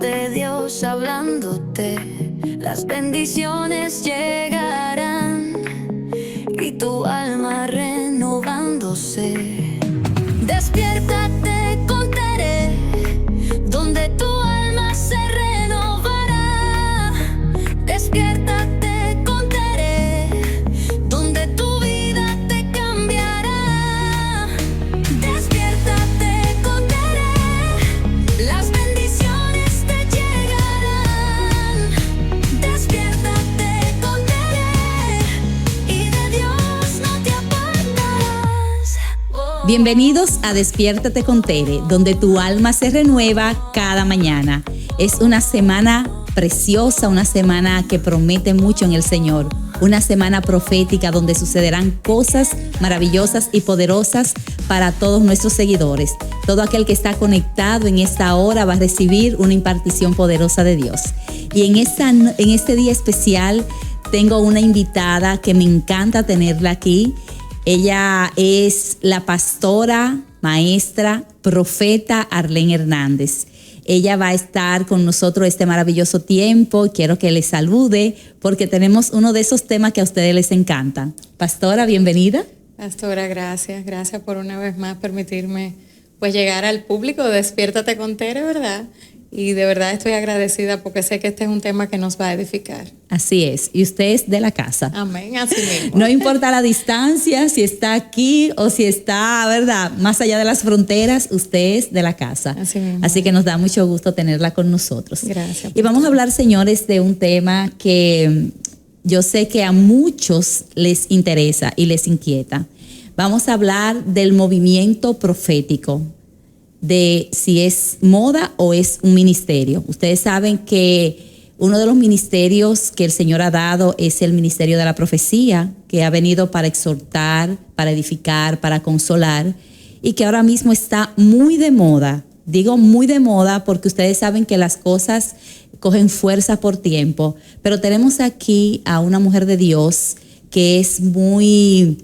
de Dios hablándote, las bendiciones llegarán y tu alma renovándose. Despiértate, contaré, donde tu alma se renovará. Despiértate, contaré, donde tu vida te cambiará. Despiértate, contaré, las bendiciones te llegarán. Despiértate, contaré, y de Dios no te apartarás. Oh. Bienvenidos a Despiértate con Tere, donde tu alma se renueva cada mañana. Es una semana preciosa, una semana que promete mucho en el Señor. Una semana profética donde sucederán cosas maravillosas y poderosas para todos nuestros seguidores. Todo aquel que está conectado en esta hora va a recibir una impartición poderosa de Dios. Y en este día especial tengo una invitada que me encanta tenerla aquí. Ella es la pastora, maestra, profeta Arlene Hernández. Ella va a estar con nosotros este maravilloso tiempo. Quiero que le salude porque tenemos uno de esos temas que a ustedes les encantan. Pastora, bienvenida. Pastora, gracias. Gracias por una vez más permitirme pues llegar al público. Despiértate con Tere, ¿verdad? Y de verdad estoy agradecida porque sé que este es un tema que nos va a edificar. Así es. Y usted es de la casa. Amén, así mismo. No importa la distancia, si está aquí o si está, ¿verdad?, más allá de las fronteras, usted es de la casa. Así mismo. Así que nos da mucho gusto tenerla con nosotros. Gracias. Y vamos a hablar, señores, de un tema que yo sé que a muchos les interesa y les inquieta. Vamos a hablar del movimiento profético, de si es moda o es un ministerio. Ustedes saben que uno de los ministerios que el Señor ha dado es el ministerio de la profecía, que ha venido para exhortar, para edificar, para consolar, y que ahora mismo está muy de moda. Digo muy de moda porque ustedes saben que las cosas cogen fuerza por tiempo, pero tenemos aquí a una mujer de Dios que es muy,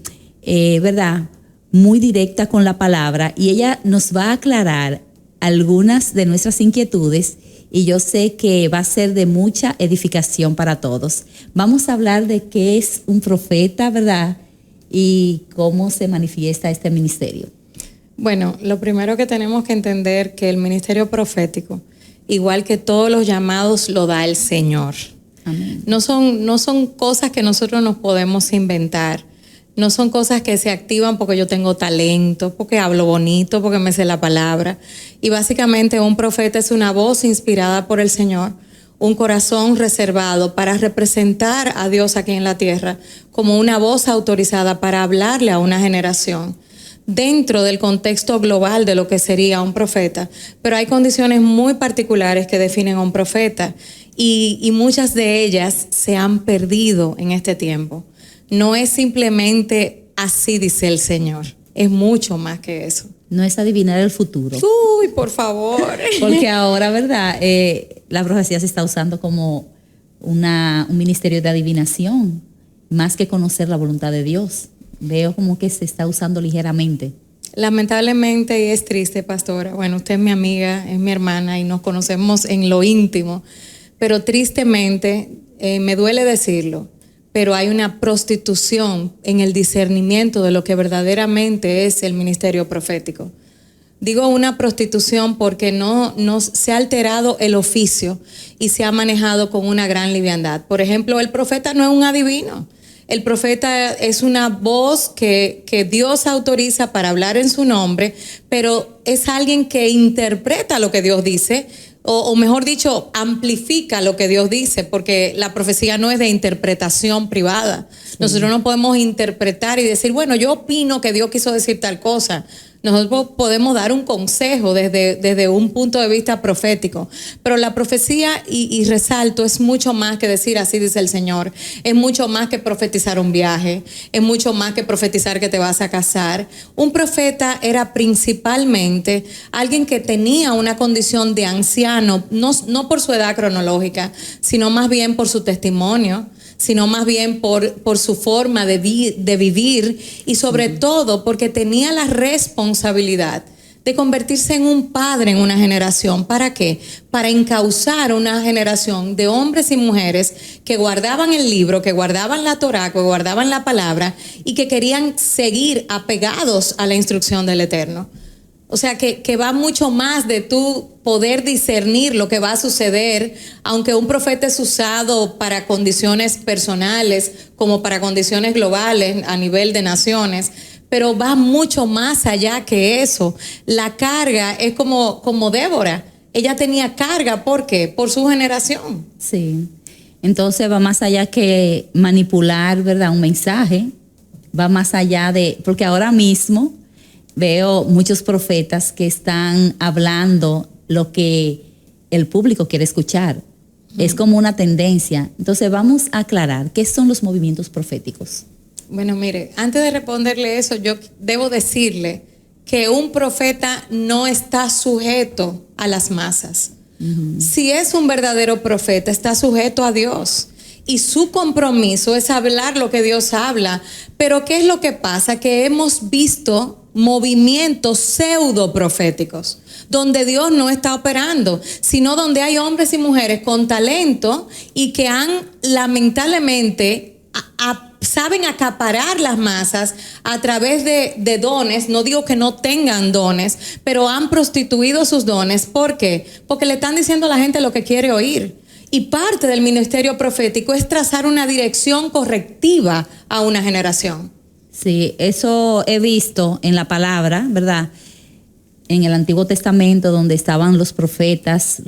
¿verdad?, muy directa con la palabra, y ella nos va a aclarar algunas de nuestras inquietudes, y yo sé que va a ser de mucha edificación para todos. Vamos a hablar de qué es un profeta, ¿verdad?, y cómo se manifiesta este ministerio. Bueno, lo primero que tenemos que entender que el ministerio profético, igual que todos los llamados, lo da el Señor. Amén. No son cosas que nosotros nos podemos inventar. No son cosas que se activan porque yo tengo talento, porque hablo bonito, porque me sé la palabra. Y básicamente un profeta es una voz inspirada por el Señor, un corazón reservado para representar a Dios aquí en la tierra, como una voz autorizada para hablarle a una generación, dentro del contexto global de lo que sería un profeta. Pero hay condiciones muy particulares que definen a un profeta, y muchas de ellas se han perdido en este tiempo. No es simplemente así dice el Señor, es mucho más que eso. No es adivinar el futuro. Uy, por favor. Porque ahora, ¿verdad?, la profecía se está usando como un ministerio de adivinación, más que conocer la voluntad de Dios. Veo como que se está usando ligeramente. Lamentablemente, y es triste, pastora. Bueno, usted es mi amiga, es mi hermana y nos conocemos en lo íntimo, pero tristemente, me duele decirlo, pero hay una prostitución en el discernimiento de lo que verdaderamente es el ministerio profético. Digo una prostitución porque no se ha alterado el oficio y se ha manejado con una gran liviandad. Por ejemplo, el profeta no es un adivino. El profeta es una voz que Dios autoriza para hablar en su nombre, pero es alguien que interpreta lo que Dios dice, o mejor dicho, amplifica lo que Dios dice, porque la profecía no es de interpretación privada. Sí. Nosotros no podemos interpretar y decir, bueno, yo opino que Dios quiso decir tal cosa. Nosotros podemos dar un consejo desde un punto de vista profético, pero la profecía, y resalto, es mucho más que decir así dice el Señor, es mucho más que profetizar un viaje, es mucho más que profetizar que te vas a casar. Un profeta era principalmente alguien que tenía una condición de anciano, no por su edad cronológica, sino más bien por su testimonio, sino más bien por su forma de vivir, y sobre todo porque tenía la responsabilidad de convertirse en un padre en una generación. ¿Para qué? Para encauzar una generación de hombres y mujeres que guardaban el libro, que guardaban la Torá, que guardaban la palabra y que querían seguir apegados a la instrucción del Eterno. O sea, que va mucho más de tú poder discernir lo que va a suceder, aunque un profeta es usado para condiciones personales como para condiciones globales a nivel de naciones, pero va mucho más allá que eso. La carga es como Débora. Ella tenía carga, ¿por qué? Por su generación. Sí. Entonces va más allá que manipular, ¿verdad? Un mensaje. Va más allá de, porque ahora mismo veo muchos profetas que están hablando lo que el público quiere escuchar. Es como una tendencia. Entonces vamos a aclarar qué son los movimientos proféticos. Bueno, mire, antes de responderle eso, yo debo decirle que un profeta no está sujeto a las masas. Si es un verdadero profeta, está sujeto a Dios. Y su compromiso es hablar lo que Dios habla. Pero ¿qué es lo que pasa? Que hemos visto movimientos pseudo proféticos, donde Dios no está operando, sino donde hay hombres y mujeres con talento y que han lamentablemente saben acaparar las masas a través de dones. No digo que no tengan dones, pero han prostituido sus dones. ¿Por qué? Porque le están diciendo a la gente lo que quiere oír. Y parte del ministerio profético es trazar una dirección correctiva a una generación. Sí, eso he visto en la palabra, ¿verdad? En el Antiguo Testamento, donde estaban los profetas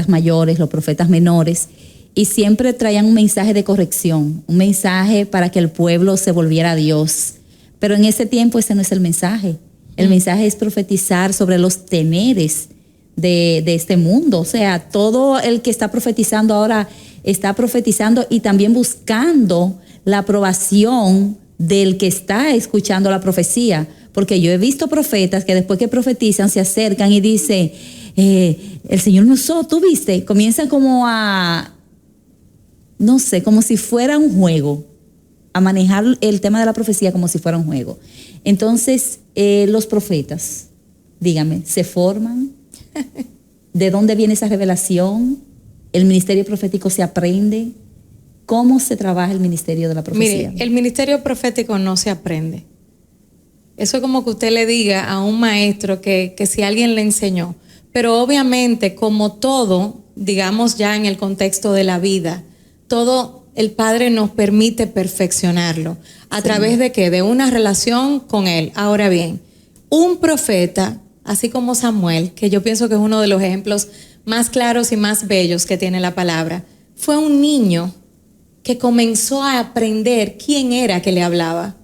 mayores, los profetas menores, y siempre traían un mensaje de corrección, un mensaje para que el pueblo se volviera a Dios. Pero en ese tiempo ese no es el mensaje. El mensaje es profetizar sobre los teneres de este mundo. O sea, todo el que está profetizando ahora está profetizando y también buscando la aprobación del que está escuchando la profecía. Porque yo he visto profetas que después que profetizan se acercan y dicen, el Señor me usó, ¿tú viste? Comienzan como a, no sé, como si fuera un juego, a manejar el tema de la profecía como si fuera un juego. Entonces, los profetas, dígame, ¿se forman? ¿De dónde viene esa revelación? ¿El ministerio profético se aprende? ¿Cómo se trabaja el ministerio de la profecía? Mire, el ministerio profético no se aprende. Eso es como que usted le diga a un maestro que si alguien le enseñó. Pero obviamente, como todo, digamos ya en el contexto de la vida, todo el Padre nos permite perfeccionarlo. ¿A través de qué? De una relación con Él. Ahora bien, un profeta, así como Samuel, que yo pienso que es uno de los ejemplos más claros y más bellos que tiene la palabra, fue un niño que comenzó a aprender quién era que le hablaba.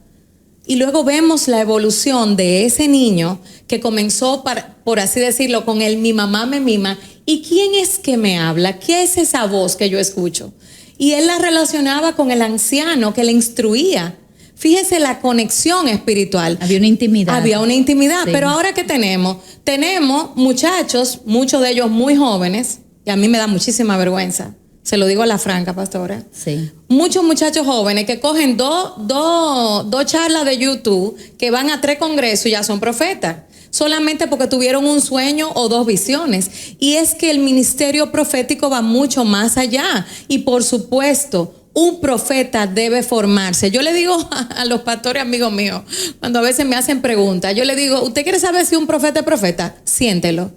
Y luego vemos la evolución de ese niño que comenzó, por así decirlo, con el mi mamá me mima. ¿Y quién es que me habla? ¿Qué es esa voz que yo escucho? Y él la relacionaba con el anciano que le instruía. Fíjese la conexión espiritual. Había una intimidad. Había una intimidad. Sí. Pero ahora, ¿qué tenemos? Tenemos muchachos, muchos de ellos muy jóvenes, y a mí me da muchísima vergüenza. Se lo digo a la franca, pastora. Sí. Muchos muchachos jóvenes que cogen dos charlas de YouTube, que van a 3 congresos y ya son profetas, solamente porque tuvieron un sueño o 2 visiones. Y es que el ministerio profético va mucho más allá. Y por supuesto, un profeta debe formarse. Yo le digo a los pastores amigos míos, cuando a veces me hacen preguntas, yo le digo, ¿usted quiere saber si un profeta es profeta? Siéntelo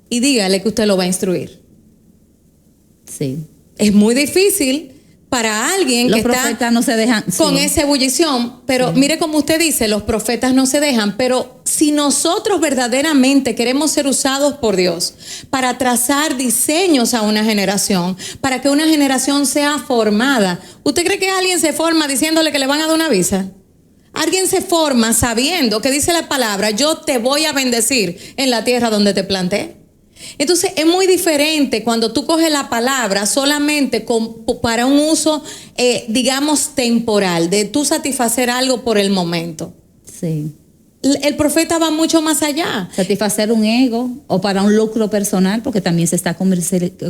y dígale que usted lo va a instruir. Sí. Es muy difícil para alguien Los que profetas está no se dejan con sí. esa ebullición, pero mire como usted dice, los profetas no se dejan, pero si nosotros verdaderamente queremos ser usados por Dios para trazar diseños a una generación, para que una generación sea formada, ¿usted cree que alguien se forma diciéndole que le van a dar una visa? Alguien se forma sabiendo que dice la palabra, yo te voy a bendecir en la tierra donde te planté. Entonces es muy diferente cuando tú coges la palabra solamente para un uso, digamos, temporal, de tú satisfacer algo por el momento. Sí. El profeta va mucho más allá. Satisfacer un ego o para un lucro personal, porque también se está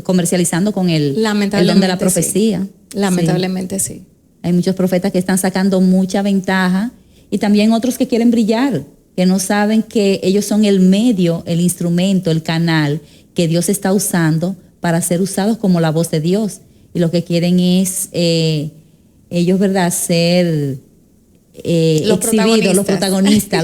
comercializando con el don de la profecía. Sí. Lamentablemente sí. Hay muchos profetas que están sacando mucha ventaja y también otros que quieren brillar, que no saben que ellos son el medio, el instrumento, el canal que Dios está usando para ser usados como la voz de Dios. Y lo que quieren es ellos, ¿verdad?, ser exhibidos, los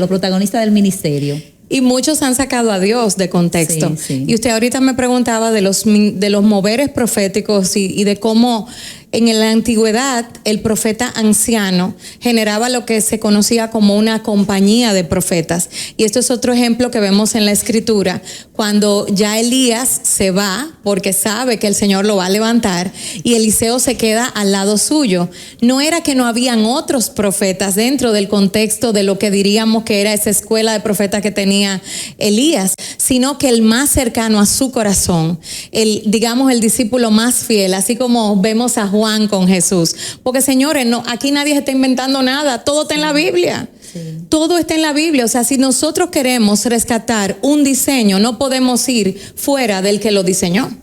protagonistas del ministerio. Y muchos han sacado a Dios de contexto. Sí, sí. Y usted ahorita me preguntaba de los moveres proféticos y de cómo en la antigüedad el profeta anciano generaba lo que se conocía como una compañía de profetas. Y esto es otro ejemplo que vemos en la escritura, cuando ya Elías se va porque sabe que el Señor lo va a levantar y Eliseo se queda al lado suyo. No era que no habían otros profetas dentro del contexto de lo que diríamos que era esa escuela de profetas que tenía Elías, sino que el más cercano a su corazón, digamos el discípulo más fiel, así como vemos a Juan con Jesús. Porque señores, no, aquí nadie se está inventando nada, todo está en la Biblia. Sí. Todo está en la Biblia. O sea, si nosotros queremos rescatar un diseño, no podemos ir fuera del que lo diseñó.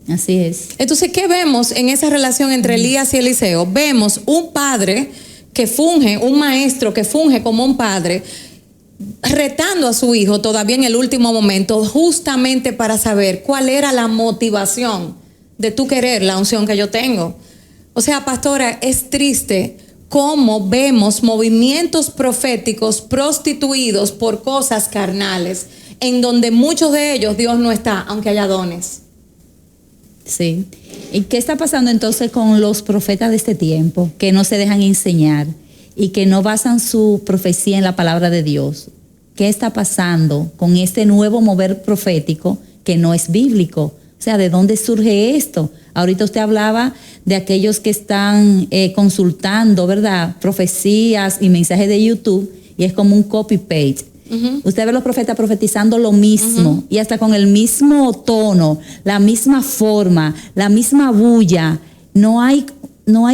Así es. Entonces, ¿qué vemos en esa relación entre Elías y Eliseo? Vemos un padre que funge, un maestro que funge como un padre, retando a su hijo todavía en el último momento, justamente para saber cuál era la motivación de tú querer la unción que yo tengo. O sea, pastora, es triste cómo vemos movimientos proféticos prostituidos por cosas carnales, en donde muchos de ellos Dios no está, aunque haya dones. Sí. ¿Y qué está pasando entonces con los profetas de este tiempo, que no se dejan enseñar y que no basan su profecía en la palabra de Dios? ¿Qué está pasando con este nuevo mover profético que no es bíblico? O sea, ¿de dónde surge esto? Ahorita usted hablaba de aquellos que están consultando, ¿verdad?, profecías y mensajes de YouTube, y es como un copy-paste. Uh-huh. Usted ve a los profetas profetizando lo mismo, uh-huh, y hasta con el mismo tono, la misma forma, la misma bulla. No hay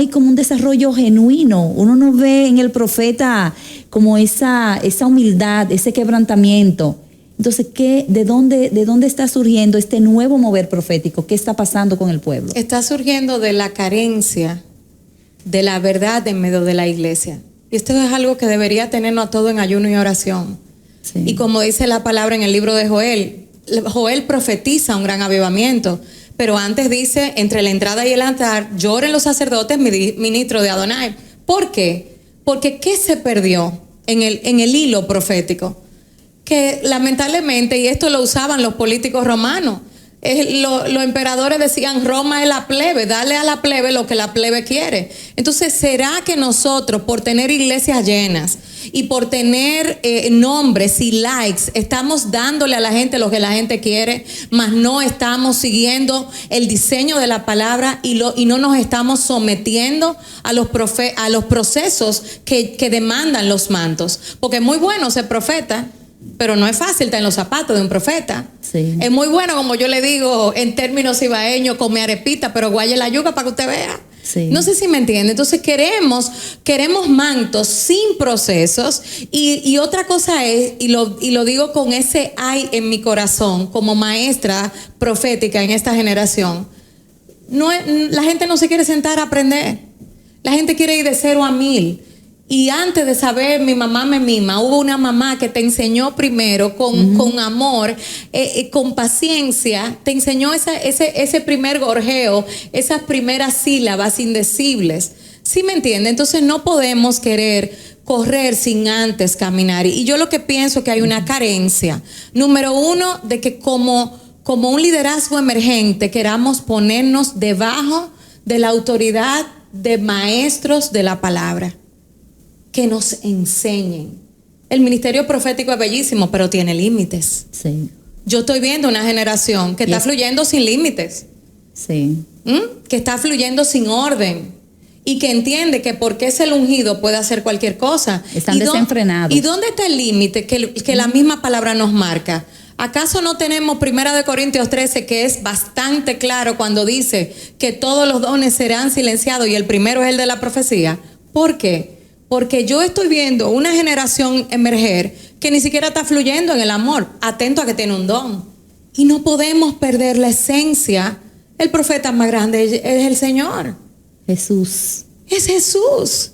como un desarrollo genuino. Uno no ve en el profeta como esa humildad, ese quebrantamiento. Entonces, ¿de dónde está surgiendo este nuevo mover profético? ¿Qué está pasando con el pueblo? Está surgiendo de la carencia de la verdad en medio de la iglesia. Y esto es algo que debería tenernos a todos en ayuno y oración. Sí. Y como dice la palabra en el libro de Joel profetiza un gran avivamiento. Pero antes dice, entre la entrada y el altar, lloren los sacerdotes, ministros de Adonai. ¿Por qué? Porque ¿qué se perdió en el hilo profético? Que lamentablemente, y esto lo usaban los políticos romanos, los emperadores decían: Roma es la plebe, dale a la plebe lo que la plebe quiere. Entonces, ¿será que nosotros, por tener iglesias llenas y por tener nombres y likes, estamos dándole a la gente lo que la gente quiere, mas no estamos siguiendo el diseño de la palabra y no nos estamos sometiendo a los procesos que demandan los mantos? Porque es muy bueno ser profeta, pero no es fácil estar en los zapatos de un profeta. Sí. Es muy bueno, como yo le digo en términos ibaeños, comer arepita, pero guaye la yuca para que usted vea. Sí. No sé si me entiende. Entonces queremos mantos sin procesos. Y otra cosa es, y lo digo con ese ay en mi corazón, como maestra profética en esta generación, la gente no se quiere sentar a aprender. La gente quiere ir de 0 a 1000. Y antes de saber, mi mamá me mima, hubo una mamá que te enseñó primero con amor, con paciencia, te enseñó ese primer gorjeo, esas primeras sílabas indecibles. ¿Sí me entiende? Entonces no podemos querer correr sin antes caminar. Y yo lo que pienso que hay una carencia. Número 1, de que como un liderazgo emergente queramos ponernos debajo de la autoridad de maestros de la palabra, que nos enseñen. El ministerio profético es bellísimo, pero tiene límites. Sí. Yo estoy viendo una generación que está fluyendo sin límites. Sí. Que está fluyendo sin orden. Y que entiende que porque es el ungido puede hacer cualquier cosa. Están desenfrenados. ¿Y dónde está el límite que la misma palabra nos marca? ¿Acaso no tenemos 1 Corintios 13, que es bastante claro cuando dice que todos los dones serán silenciados y el primero es el de la profecía? ¿Por qué? Porque yo estoy viendo una generación emerger que ni siquiera está fluyendo en el amor, atento a que tiene un don. Y no podemos perder la esencia. El profeta más grande es el Señor. Jesús. Es Jesús.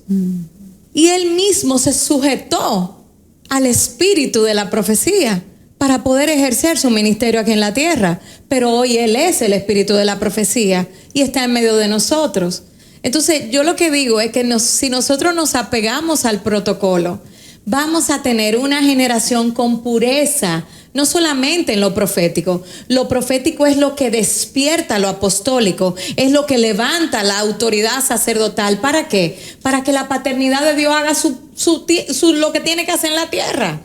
Y Él mismo se sujetó al espíritu de la profecía para poder ejercer su ministerio aquí en la tierra. Pero hoy Él es el espíritu de la profecía y está en medio de nosotros. Entonces yo lo que digo es que si nosotros nos apegamos al protocolo, vamos a tener una generación con pureza, no solamente en lo profético. Lo profético es lo que despierta lo apostólico, es lo que levanta la autoridad sacerdotal. ¿Para qué? Para que la paternidad de Dios haga lo que tiene que hacer en la tierra.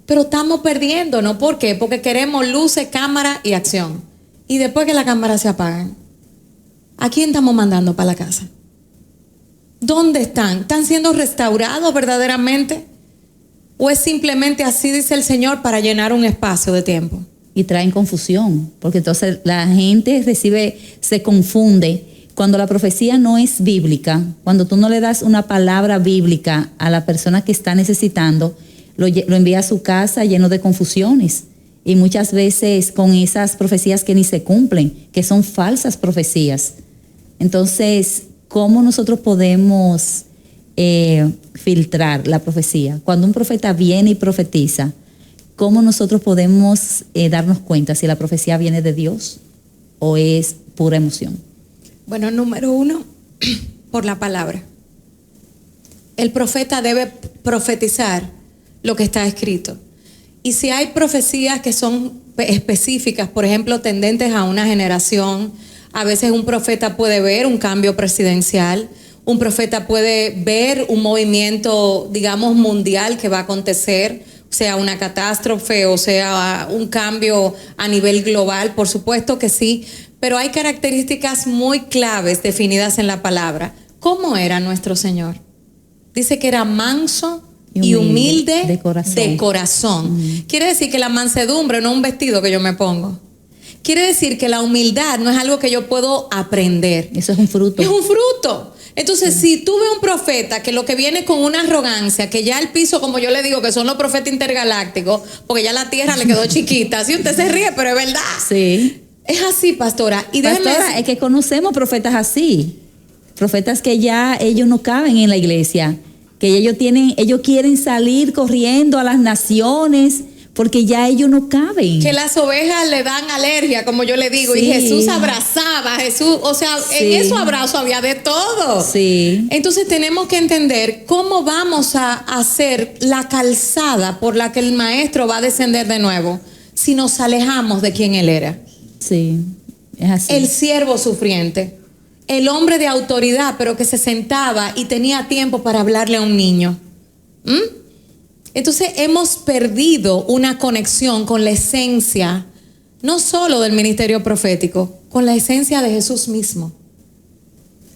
Pero estamos perdiendo, ¿no? ¿Por qué? Porque queremos luces, cámara y acción. Y después que la cámara se apagan, ¿a quién estamos mandando para la casa? ¿Dónde están? ¿Están siendo restaurados verdaderamente? ¿O es simplemente así dice el Señor para llenar un espacio de tiempo? Y traen confusión, porque entonces la gente se confunde. Cuando la profecía no es bíblica, cuando tú no le das una palabra bíblica a la persona que está necesitando, lo envía a su casa lleno de confusiones. Y muchas veces con esas profecías que ni se cumplen, que son falsas profecías. Entonces, ¿cómo nosotros podemos filtrar la profecía? Cuando un profeta viene y profetiza, ¿cómo nosotros podemos darnos cuenta si la profecía viene de Dios o es pura emoción? Bueno, número uno, por la palabra. El profeta debe profetizar lo que está escrito. Y si hay profecías que son específicas, por ejemplo, tendentes a una generación, a veces un profeta puede ver un cambio presidencial, un profeta puede ver un movimiento, digamos, mundial que va a acontecer, sea una catástrofe o sea un cambio a nivel global, por supuesto que sí, pero hay características muy claves definidas en la palabra. ¿Cómo era nuestro Señor? Dice que era manso y humilde de corazón. Quiere decir que la mansedumbre no es un vestido que yo me pongo. Quiere decir que la humildad no es algo que yo puedo aprender. Eso es un fruto. Es un fruto. Entonces, si tú ves un profeta que lo que viene con una arrogancia, que ya el piso, como yo le digo, que son los profetas intergalácticos, porque ya la tierra le quedó chiquita. Si usted se ríe, pero es verdad. Sí. Es así, pastora. Y pastora, es que conocemos profetas así. Profetas que ya ellos no caben en la iglesia. Que ellos quieren salir corriendo a las naciones porque ya ellos no caben. Que las ovejas le dan alergia, como yo le digo, sí. Y Jesús abrazaba, o sea, sí. En esos abrazos había de todo. Sí. Entonces tenemos que entender cómo vamos a hacer la calzada por la que el maestro va a descender de nuevo si nos alejamos de quien él era. Sí, es así. El siervo sufriente, el hombre de autoridad, pero que se sentaba y tenía tiempo para hablarle a un niño. Entonces hemos perdido una conexión con la esencia, no solo del ministerio profético, con la esencia de Jesús mismo.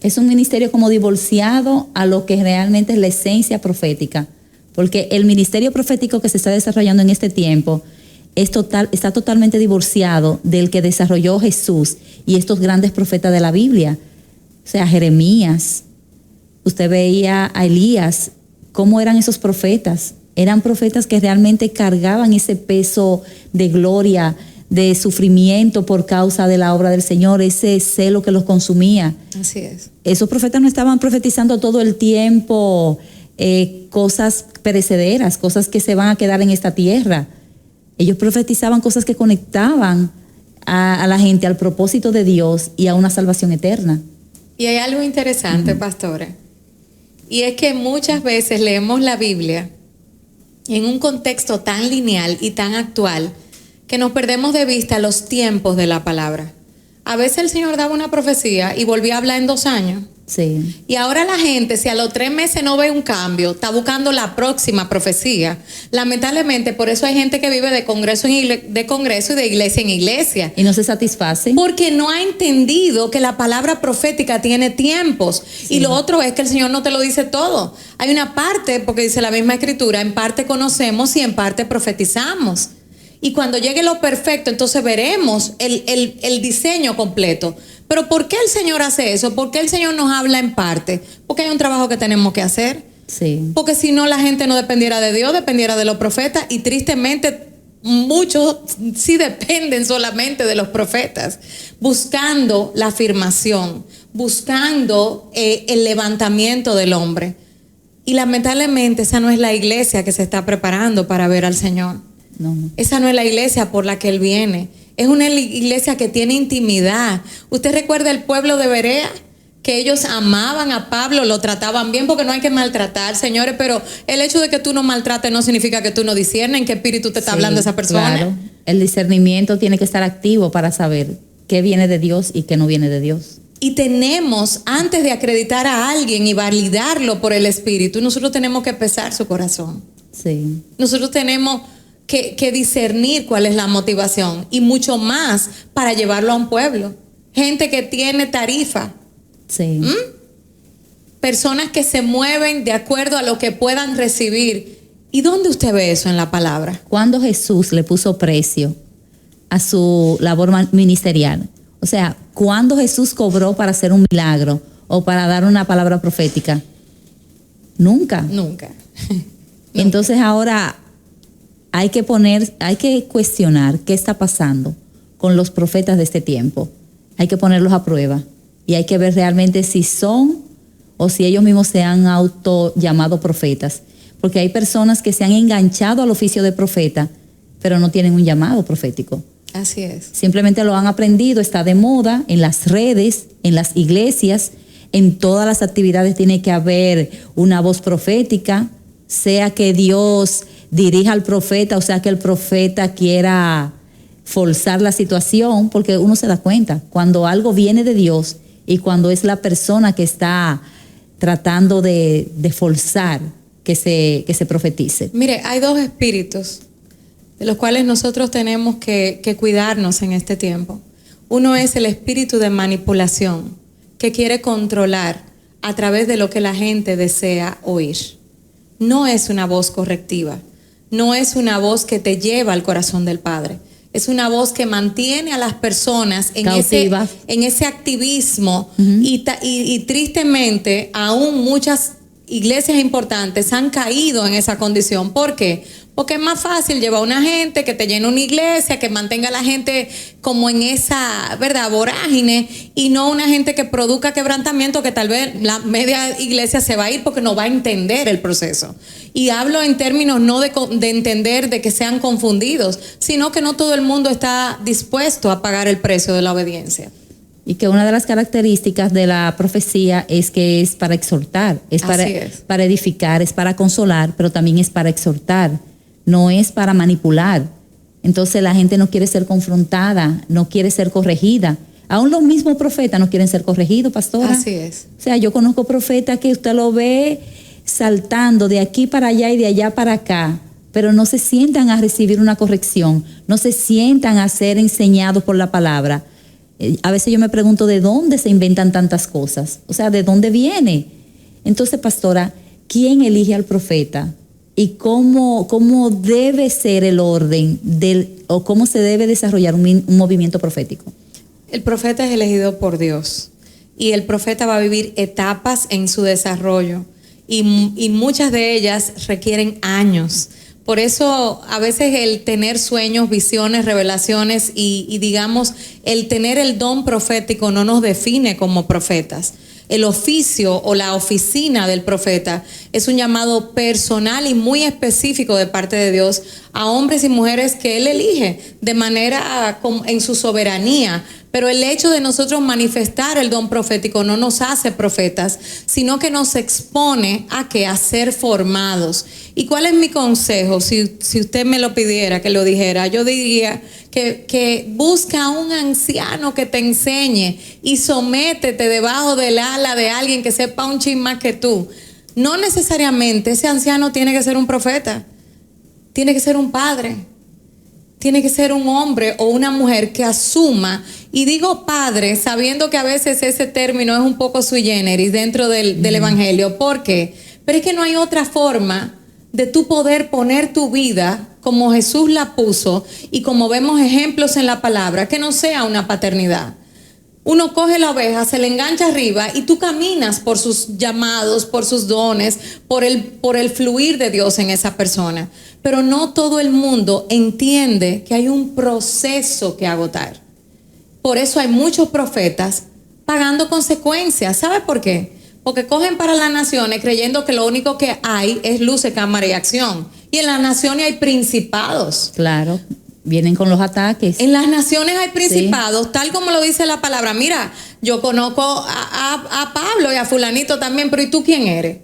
Es un ministerio como divorciado a lo que realmente es la esencia profética, porque el ministerio profético que se está desarrollando en este tiempo está totalmente divorciado del que desarrolló Jesús y estos grandes profetas de la Biblia. O sea, Jeremías, usted veía a Elías, ¿cómo eran esos profetas? Eran profetas que realmente cargaban ese peso de gloria, de sufrimiento por causa de la obra del Señor, ese celo que los consumía. Así es. Esos profetas no estaban profetizando todo el tiempo cosas perecederas, cosas que se van a quedar en esta tierra. Ellos profetizaban cosas que conectaban a la gente al propósito de Dios y a una salvación eterna. Y hay algo interesante, pastora, y es que muchas veces leemos la Biblia en un contexto tan lineal y tan actual que nos perdemos de vista los tiempos de la palabra. A veces el Señor daba una profecía y volvía a hablar en 2 años. Sí. Y ahora la gente, si a los 3 meses no ve un cambio, está buscando la próxima profecía. Lamentablemente, por eso hay gente que vive de congreso y de iglesia en iglesia. Y no se satisface. Porque no ha entendido que la palabra profética tiene tiempos. Sí. Y lo otro es que el Señor no te lo dice todo. Hay una parte, porque dice la misma escritura, en parte conocemos y en parte profetizamos. Y cuando llegue lo perfecto, entonces veremos el diseño completo. Pero ¿por qué el Señor hace eso? ¿Por qué el Señor nos habla en parte? Porque hay un trabajo que tenemos que hacer. Sí. Porque si no, la gente no dependiera de Dios, dependiera de los profetas. Y tristemente, muchos sí dependen solamente de los profetas, buscando la afirmación, buscando el levantamiento del hombre. Y lamentablemente esa no es la iglesia que se está preparando para ver al Señor. No, no. Esa no es la iglesia por la que Él viene. Es una iglesia que tiene intimidad. ¿Usted recuerda el pueblo de Berea? Que ellos amaban a Pablo, lo trataban bien, porque no hay que maltratar, señores, pero el hecho de que tú no maltrates no significa que tú no disciernes en qué espíritu te está hablando esa persona. Claro, el discernimiento tiene que estar activo para saber qué viene de Dios y qué no viene de Dios. Y tenemos, antes de acreditar a alguien y validarlo por el espíritu, nosotros tenemos que pesar su corazón. Sí. Nosotros tenemos que discernir cuál es la motivación, y mucho más para llevarlo a un pueblo. Gente que tiene tarifa. Sí. Personas que se mueven de acuerdo a lo que puedan recibir. ¿Y dónde usted ve eso en la palabra? Cuando Jesús le puso precio a su labor ministerial, o sea, cuando Jesús cobró para hacer un milagro o para dar una palabra profética, nunca. Nunca. Entonces ahora hay que cuestionar qué está pasando con los profetas de este tiempo. Hay que ponerlos a prueba y hay que ver realmente si son o si ellos mismos se han auto llamado profetas. Porque hay personas que se han enganchado al oficio de profeta, pero no tienen un llamado profético. Así es. Simplemente lo han aprendido, está de moda en las redes, en las iglesias, en todas las actividades tiene que haber una voz profética, sea que Dios dirija al profeta, o sea que el profeta quiera forzar la situación, porque uno se da cuenta cuando algo viene de Dios y cuando es la persona que está tratando de forzar que se profetice. Mire, hay dos espíritus de los cuales nosotros tenemos que cuidarnos en este tiempo. Uno es el espíritu de manipulación, que quiere controlar a través de lo que la gente desea oír. No es una voz correctiva, no es una voz que te lleva al corazón del Padre. Es una voz que mantiene a las personas en ese activismo, y tristemente aún muchas iglesias importantes han caído en esa condición. ¿Por qué? Porque es más fácil llevar a una gente que te llene una iglesia, que mantenga a la gente como en esa, ¿verdad?, vorágine, y no una gente que produzca quebrantamiento, que tal vez la media iglesia se va a ir porque no va a entender el proceso. Y hablo en términos no de entender de que sean confundidos, sino que no todo el mundo está dispuesto a pagar el precio de la obediencia. Y que una de las características de la profecía es que es para exhortar, para edificar, es para consolar, pero también es para exhortar, no es para manipular. Entonces la gente no quiere ser confrontada, no quiere ser corregida. Aún los mismos profetas no quieren ser corregidos, pastora. Así es. O sea, yo conozco profetas que usted lo ve saltando de aquí para allá y de allá para acá, pero no se sientan a recibir una corrección, no se sientan a ser enseñados por la palabra. A veces yo me pregunto de dónde se inventan tantas cosas, o sea, ¿de dónde viene? Entonces, pastora, ¿quién elige al profeta? ¿Y cómo debe ser el orden o cómo se debe desarrollar un movimiento profético? El profeta es elegido por Dios, y el profeta va a vivir etapas en su desarrollo, y muchas de ellas requieren años. Por eso a veces el tener sueños, visiones, revelaciones y digamos el tener el don profético no nos define como profetas. El oficio o la oficina del profeta es un llamado personal y muy específico de parte de Dios a hombres y mujeres que Él elige de manera en su soberanía. Pero el hecho de nosotros manifestar el don profético no nos hace profetas, sino que nos expone a ser formados. ¿Y cuál es mi consejo? Si usted me lo pidiera, que lo dijera, yo diría que busca a un anciano que te enseñe y sométete debajo del ala de alguien que sepa un chin más que tú. No necesariamente ese anciano tiene que ser un profeta, tiene que ser un padre, tiene que ser un hombre o una mujer que asuma. Y digo padre, sabiendo que a veces ese término es un poco sui generis dentro del evangelio. ¿Por qué? Pero es que no hay otra forma de tú poder poner tu vida como Jesús la puso y como vemos ejemplos en la palabra, que no sea una paternidad. Uno coge la oveja, se le engancha arriba y tú caminas por sus llamados, por sus dones, por el fluir de Dios en esa persona. Pero no todo el mundo entiende que hay un proceso que agotar. Por eso hay muchos profetas pagando consecuencias. ¿Sabe por qué? Porque cogen para las naciones creyendo que lo único que hay es luces, cámara y acción. Y en las naciones hay principados. Claro, vienen con los ataques. En las naciones hay principados, tal como lo dice la palabra. Mira, yo conozco a Pablo y a fulanito también, pero ¿y tú quién eres?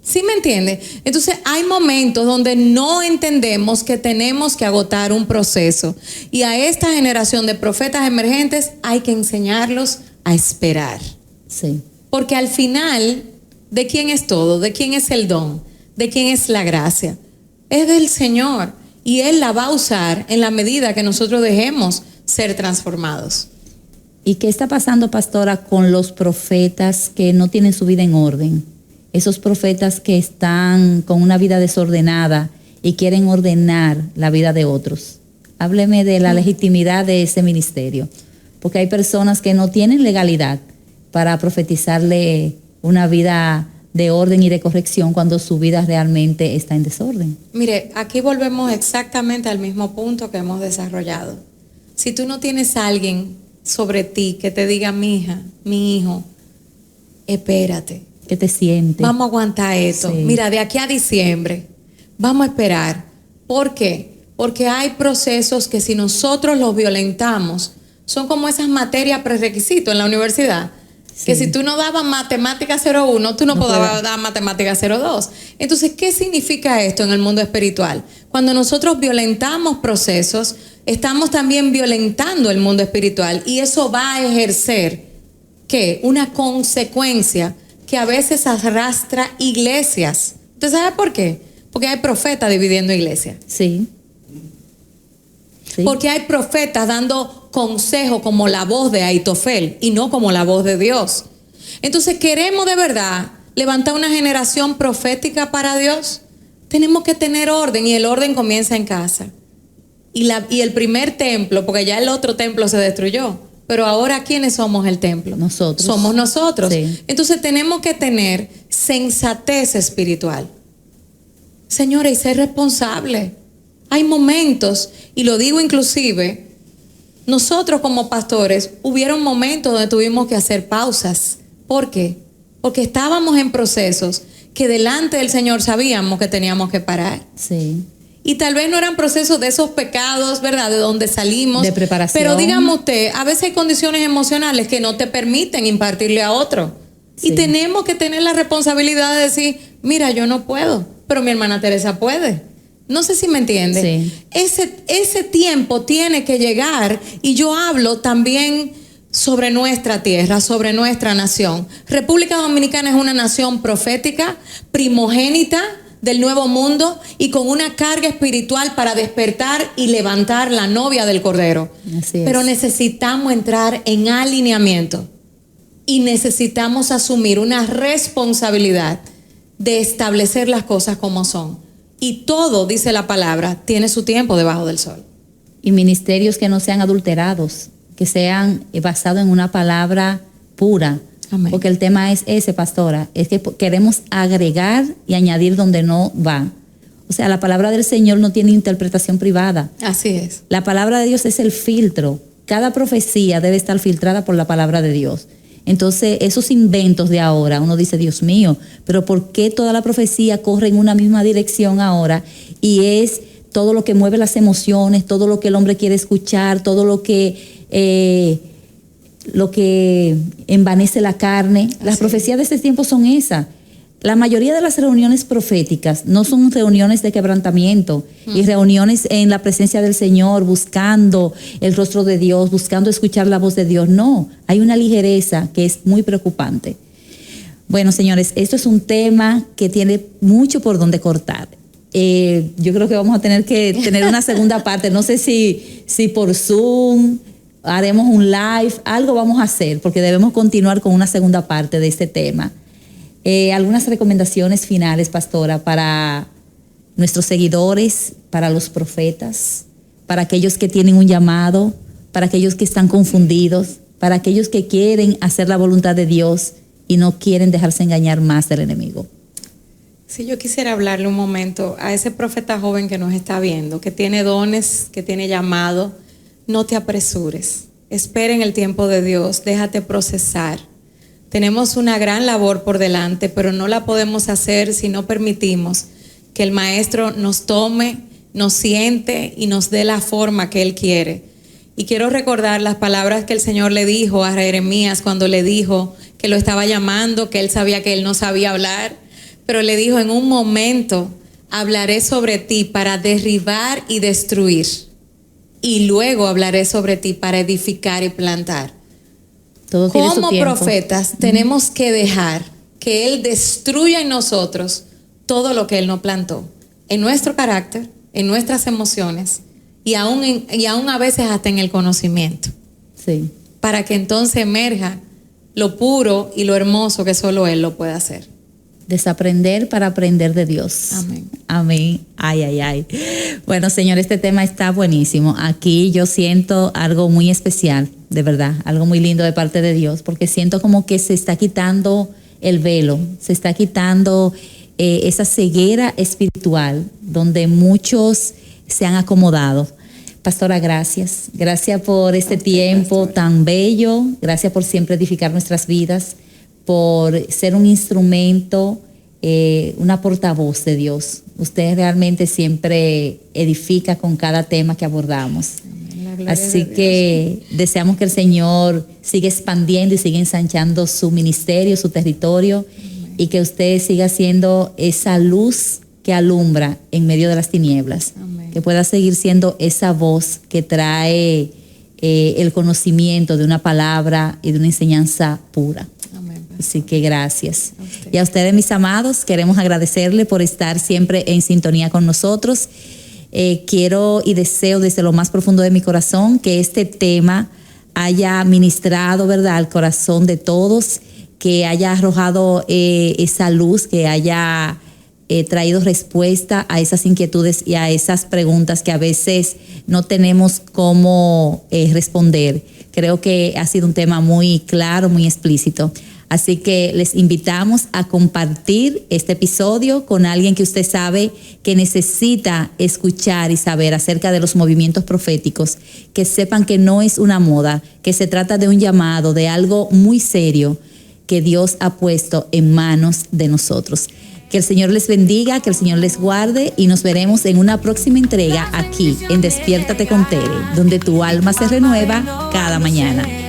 ¿Sí me entiendes? Entonces hay momentos donde no entendemos que tenemos que agotar un proceso. Y a esta generación de profetas emergentes hay que enseñarlos a esperar. Sí. Porque al final, ¿de quién es todo? ¿De quién es el don? ¿De quién es la gracia? Es del Señor. Y Él la va a usar en la medida que nosotros dejemos ser transformados. ¿Y qué está pasando, pastora, con los profetas que no tienen su vida en orden? Esos profetas que están con una vida desordenada y quieren ordenar la vida de otros. Hábleme de la legitimidad de ese ministerio, porque hay personas que no tienen legalidad para profetizarle una vida de orden y de corrección cuando su vida realmente está en desorden. Mire, aquí volvemos exactamente al mismo punto que hemos desarrollado. Si tú no tienes a alguien sobre ti que te diga, mi hija, mi hijo, espérate. ¿Qué te sientes? Vamos a aguantar esto. Sí. Mira, de aquí a diciembre, vamos a esperar. ¿Por qué? Porque hay procesos que si nosotros los violentamos, son como esas materias prerequisitos en la universidad. Sí. Que si tú no dabas matemática 01, tú no podías dar matemática 02. Entonces, ¿qué significa esto en el mundo espiritual? Cuando nosotros violentamos procesos, estamos también violentando el mundo espiritual. Y eso va a ejercer, ¿qué? Una consecuencia que a veces arrastra iglesias. ¿Usted sabe por qué? Porque hay profetas dividiendo iglesias. Sí. Sí. Porque hay profetas dando consejo como la voz de Aitofel y no como la voz de Dios. Entonces, ¿queremos de verdad levantar una generación profética para Dios? Tenemos que tener orden, y el orden comienza en casa. Y el primer templo, porque ya el otro templo se destruyó, pero ahora, ¿quiénes somos el templo? Nosotros. Somos nosotros. Sí. Entonces tenemos que tener sensatez espiritual. Señora, y ser responsable. Hay momentos, y lo digo inclusive, nosotros como pastores, hubieron momentos donde tuvimos que hacer pausas. ¿Por qué? Porque estábamos en procesos que delante del Señor sabíamos que teníamos que parar. Sí. Y tal vez no eran procesos de esos pecados, ¿verdad? De donde salimos. De preparación. Pero dígame usted, a veces hay condiciones emocionales que no te permiten impartirle a otro. Sí. Y tenemos que tener la responsabilidad de decir, mira, yo no puedo, pero mi hermana Teresa puede. No sé si me entiende. Sí. Ese tiempo tiene que llegar, y yo hablo también sobre nuestra tierra, sobre nuestra nación. República Dominicana es una nación profética, primogénita del nuevo mundo y con una carga espiritual para despertar y levantar la novia del Cordero. Así es. Pero necesitamos entrar en alineamiento y necesitamos asumir una responsabilidad de establecer las cosas como son. Y todo, dice la palabra, tiene su tiempo debajo del sol. Y ministerios que no sean adulterados, que sean basados en una palabra pura. Amén. Porque el tema es ese, pastora, es que queremos agregar y añadir donde no va. O sea, la palabra del Señor no tiene interpretación privada. Así es. La palabra de Dios es el filtro. Cada profecía debe estar filtrada por la palabra de Dios. Entonces, esos inventos de ahora, uno dice, Dios mío, pero ¿por qué toda la profecía corre en una misma dirección ahora? Y es todo lo que mueve las emociones, todo lo que el hombre quiere escuchar, todo lo que envanece la carne. Las profecías de este tiempo son esas. La mayoría de las reuniones proféticas no son reuniones de quebrantamiento y reuniones en la presencia del Señor, buscando el rostro de Dios, buscando escuchar la voz de Dios. No, hay una ligereza que es muy preocupante. Bueno, señores, esto es un tema que tiene mucho por donde cortar. Yo creo que vamos a tener que tener una segunda parte. No sé si por Zoom haremos un live, algo vamos a hacer, porque debemos continuar con una segunda parte de este tema. Algunas recomendaciones finales, pastora, para nuestros seguidores, para los profetas, para aquellos que tienen un llamado, para aquellos que están confundidos, para aquellos que quieren hacer la voluntad de Dios y no quieren dejarse engañar más del enemigo. Si yo quisiera hablarle un momento a ese profeta joven que nos está viendo, que tiene dones, que tiene llamado, no te apresures. Espera en el tiempo de Dios, déjate procesar. Tenemos una gran labor por delante, pero no la podemos hacer si no permitimos que el Maestro nos tome, nos siente y nos dé la forma que Él quiere. Y quiero recordar las palabras que el Señor le dijo a Jeremías cuando le dijo que lo estaba llamando, que Él sabía que Él no sabía hablar, pero le dijo: en un momento hablaré sobre ti para derribar y destruir, y luego hablaré sobre ti para edificar y plantar. Todo tiene su Como tiempo. profetas tenemos que dejar que Él destruya en nosotros todo lo que Él no plantó, en nuestro carácter, en nuestras emociones y aún a veces hasta en el conocimiento, Sí. para que entonces emerja lo puro y lo hermoso que solo Él lo puede hacer. Desaprender para aprender de Dios. Amén. Amén. Ay, ay, ay. Bueno, Señor, este tema está buenísimo. Aquí yo siento algo muy especial, de verdad, algo muy lindo de parte de Dios, porque siento como que se está quitando el velo, se está quitando esa ceguera espiritual donde muchos se han acomodado. Pastora, gracias. Gracias por este tiempo tan bello. Gracias por siempre edificar nuestras vidas, por ser un instrumento, una portavoz de Dios. Usted realmente siempre edifica con cada tema que abordamos. Así que deseamos que el Señor siga expandiendo y siga ensanchando su ministerio, su territorio, y que usted siga siendo esa luz que alumbra en medio de las tinieblas. Amén. Que pueda seguir siendo esa voz que trae el conocimiento de una palabra y de una enseñanza pura. Amén. Así que gracias. A usted. Y a ustedes, mis amados, queremos agradecerle por estar siempre en sintonía con nosotros. Quiero y deseo desde lo más profundo de mi corazón que este tema haya ministrado, ¿verdad?, al corazón de todos, que haya arrojado esa luz, que haya traído respuesta a esas inquietudes y a esas preguntas que a veces no tenemos cómo responder. Creo que ha sido un tema muy claro, muy explícito. Así que les invitamos a compartir este episodio con alguien que usted sabe que necesita escuchar y saber acerca de los movimientos proféticos, que sepan que no es una moda, que se trata de un llamado, de algo muy serio que Dios ha puesto en manos de nosotros. Que el Señor les bendiga, que el Señor les guarde y nos veremos en una próxima entrega aquí en Despiértate con Tere, donde tu alma se renueva cada mañana.